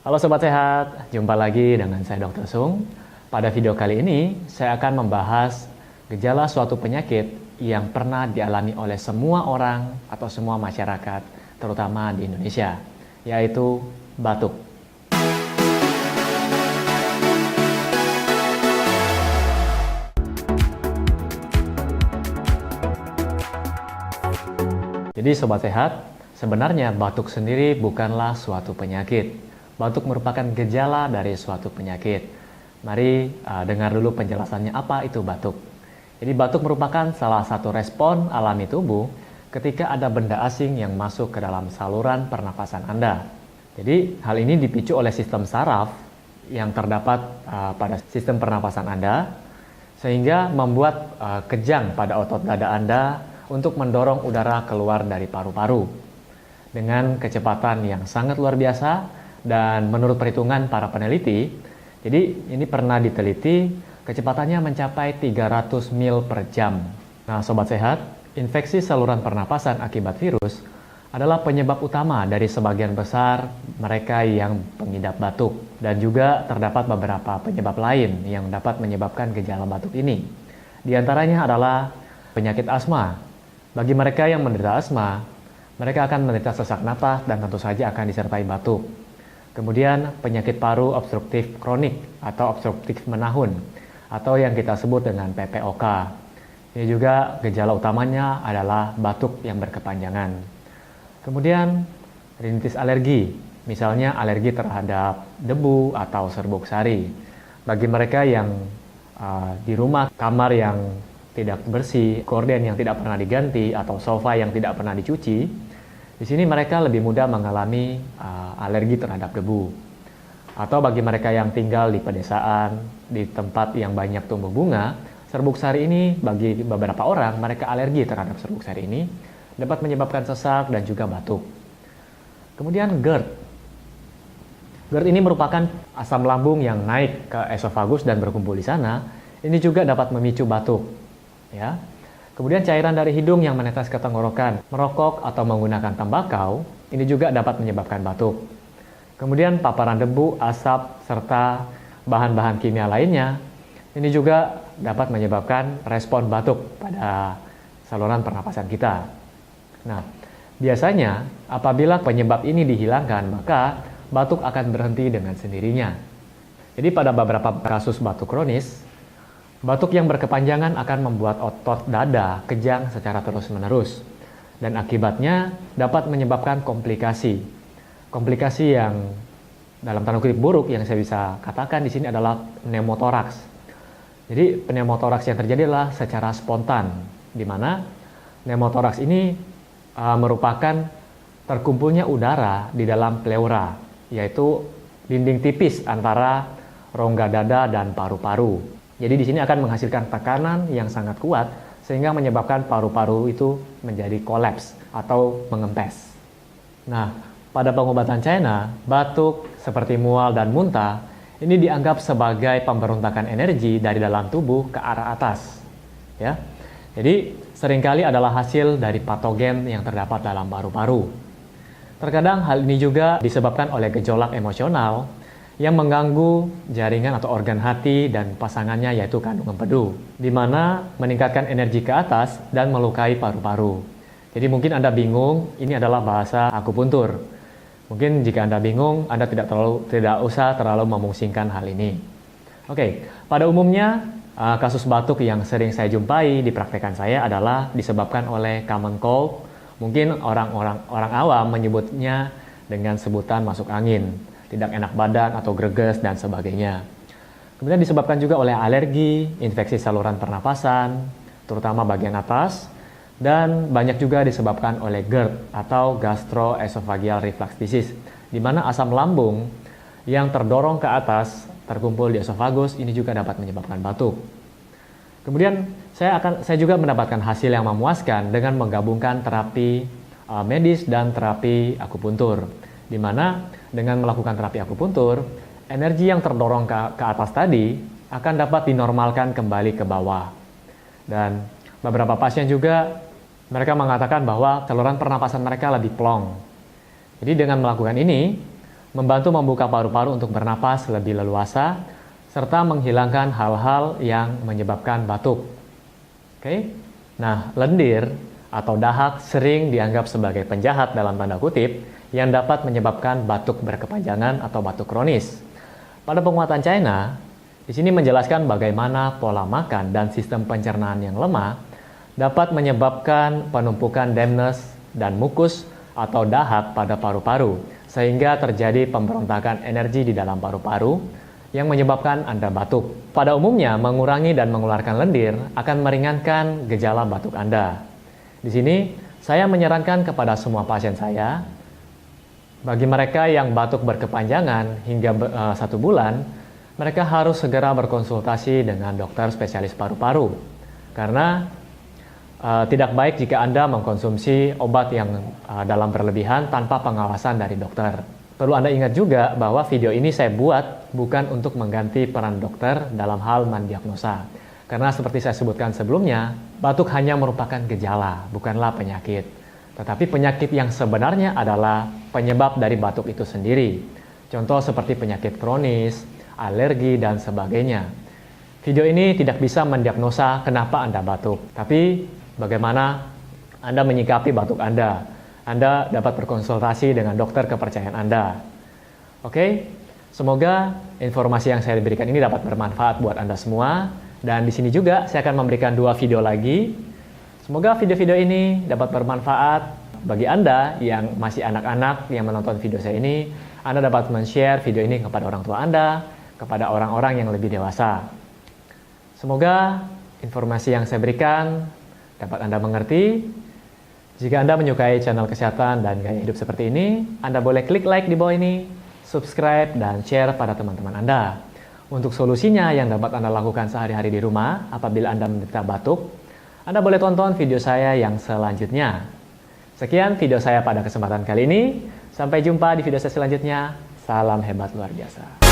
Halo Sobat Sehat, jumpa lagi dengan saya Dr. Sung. Pada video kali ini, saya akan membahas gejala suatu penyakit yang pernah dialami oleh semua orang atau semua masyarakat, terutama di Indonesia, yaitu batuk. Jadi Sobat Sehat, sebenarnya batuk sendiri bukanlah suatu penyakit. Batuk merupakan gejala dari suatu penyakit. Mari dengar dulu penjelasannya apa itu batuk. Jadi batuk merupakan salah satu respon alami tubuh ketika ada benda asing yang masuk ke dalam saluran pernapasan Anda. Jadi hal ini dipicu oleh sistem saraf yang terdapat pada sistem pernapasan Anda, sehingga membuat kejang pada otot dada Anda untuk mendorong udara keluar dari paru-paru dengan kecepatan yang sangat luar biasa. Dan menurut perhitungan para peneliti, jadi ini pernah diteliti kecepatannya mencapai 300 mil per jam. Nah Sobat Sehat, infeksi saluran pernapasan akibat virus adalah penyebab utama dari sebagian besar mereka yang pengidap batuk, dan juga terdapat beberapa penyebab lain yang dapat menyebabkan gejala batuk ini. Di antaranya adalah penyakit asma. Bagi mereka yang menderita asma, mereka akan menderita sesak napas dan tentu saja akan disertai batuk. Kemudian penyakit paru obstruktif kronik atau obstruktif menahun atau yang kita sebut dengan PPOK. Ini juga gejala utamanya adalah batuk yang berkepanjangan. Kemudian rinitis alergi, misalnya alergi terhadap debu atau serbuk sari. Bagi mereka yang di rumah, kamar yang tidak bersih, gorden yang tidak pernah diganti, atau sofa yang tidak pernah dicuci, di sini mereka lebih mudah mengalami alergi terhadap debu. Atau bagi mereka yang tinggal di pedesaan, di tempat yang banyak tumbuh bunga, serbuk sari ini bagi beberapa orang mereka alergi terhadap serbuk sari ini dapat menyebabkan sesak dan juga batuk. Kemudian GERD. GERD ini merupakan asam lambung yang naik ke esofagus dan berkumpul di sana. Ini juga dapat memicu batuk. Ya. Kemudian cairan dari hidung yang menetes ke tenggorokan, merokok atau menggunakan tembakau, ini juga dapat menyebabkan batuk. Kemudian paparan debu, asap, serta bahan-bahan kimia lainnya, ini juga dapat menyebabkan respon batuk pada saluran pernapasan kita. Nah, biasanya apabila penyebab ini dihilangkan, maka batuk akan berhenti dengan sendirinya. Jadi pada beberapa kasus batuk kronis, batuk yang berkepanjangan akan membuat otot dada kejang secara terus-menerus, dan akibatnya dapat menyebabkan komplikasi. Komplikasi yang dalam tanda kutip buruk yang saya bisa katakan di sini adalah pneumotoraks. Jadi pneumotoraks yang terjadi adalah secara spontan, di mana pneumotoraks ini merupakan terkumpulnya udara di dalam pleura, yaitu dinding tipis antara rongga dada dan paru-paru. Jadi di sini akan menghasilkan tekanan yang sangat kuat sehingga menyebabkan paru-paru itu menjadi kolaps atau mengempes. Nah, pada pengobatan China, batuk seperti mual dan muntah ini dianggap sebagai pemberontakan energi dari dalam tubuh ke arah atas. Ya. Jadi seringkali adalah hasil dari patogen yang terdapat dalam paru-paru. Terkadang hal ini juga disebabkan oleh gejolak emosional yang mengganggu jaringan atau organ hati dan pasangannya, yaitu kandung empedu, di mana meningkatkan energi ke atas dan melukai paru-paru. Jadi mungkin Anda bingung, ini adalah bahasa akupuntur. Mungkin jika Anda bingung, Anda tidak usah terlalu memusingkan hal ini. Oke, pada umumnya kasus batuk yang sering saya jumpai di praktekan saya adalah disebabkan oleh common cold. Mungkin orang awam menyebutnya dengan sebutan masuk angin, tidak enak badan atau greges dan sebagainya. Kemudian disebabkan juga oleh alergi, infeksi saluran pernapasan, terutama bagian atas, dan banyak juga disebabkan oleh GERD atau gastroesophageal reflux disease, di mana asam lambung yang terdorong ke atas terkumpul di esofagus ini juga dapat menyebabkan batuk. Kemudian saya juga mendapatkan hasil yang memuaskan dengan menggabungkan terapi medis dan terapi akupuntur, di mana dengan melakukan terapi akupuntur, energi yang terdorong ke atas tadi akan dapat dinormalkan kembali ke bawah. Dan beberapa pasien juga mereka mengatakan bahwa saluran pernapasan mereka lebih plong. Jadi dengan melakukan ini, membantu membuka paru-paru untuk bernapas lebih leluasa, serta menghilangkan hal-hal yang menyebabkan batuk. Oke? Nah, lendir atau dahak sering dianggap sebagai penjahat dalam tanda kutip yang dapat menyebabkan batuk berkepanjangan atau batuk kronis. Pada penguatan China, di sini menjelaskan bagaimana pola makan dan sistem pencernaan yang lemah dapat menyebabkan penumpukan dampness dan mukus atau dahak pada paru-paru, sehingga terjadi pemberontakan energi di dalam paru-paru yang menyebabkan Anda batuk. Pada umumnya, mengurangi dan mengeluarkan lendir akan meringankan gejala batuk Anda. Di sini, saya menyarankan kepada semua pasien saya, bagi mereka yang batuk berkepanjangan hingga 1 bulan, mereka harus segera berkonsultasi dengan dokter spesialis paru-paru. Karena tidak baik jika Anda mengkonsumsi obat yang dalam berlebihan tanpa pengawasan dari dokter. Perlu Anda ingat juga bahwa video ini saya buat bukan untuk mengganti peran dokter dalam hal mendiagnosa. Karena seperti saya sebutkan sebelumnya, batuk hanya merupakan gejala, bukanlah penyakit. Tetapi penyakit yang sebenarnya adalah penyebab dari batuk itu sendiri. Contoh seperti penyakit kronis, alergi, dan sebagainya. Video ini tidak bisa mendiagnosa kenapa Anda batuk, tapi bagaimana Anda menyikapi batuk Anda. Anda dapat berkonsultasi dengan dokter kepercayaan Anda. Oke, semoga informasi yang saya berikan ini dapat bermanfaat buat Anda semua. Dan di sini juga saya akan memberikan 2 video lagi. Semoga video-video ini dapat bermanfaat bagi Anda yang masih anak-anak yang menonton video saya ini. Anda dapat men-share video ini kepada orang tua Anda, kepada orang-orang yang lebih dewasa. Semoga informasi yang saya berikan dapat Anda mengerti. Jika Anda menyukai channel kesehatan dan gaya hidup seperti ini, Anda boleh klik like di bawah ini, subscribe, dan share pada teman-teman Anda. Untuk solusinya yang dapat Anda lakukan sehari-hari di rumah apabila Anda menderita batuk, Anda boleh tonton video saya yang selanjutnya. Sekian video saya pada kesempatan kali ini. Sampai jumpa di video saya selanjutnya. Salam hebat luar biasa.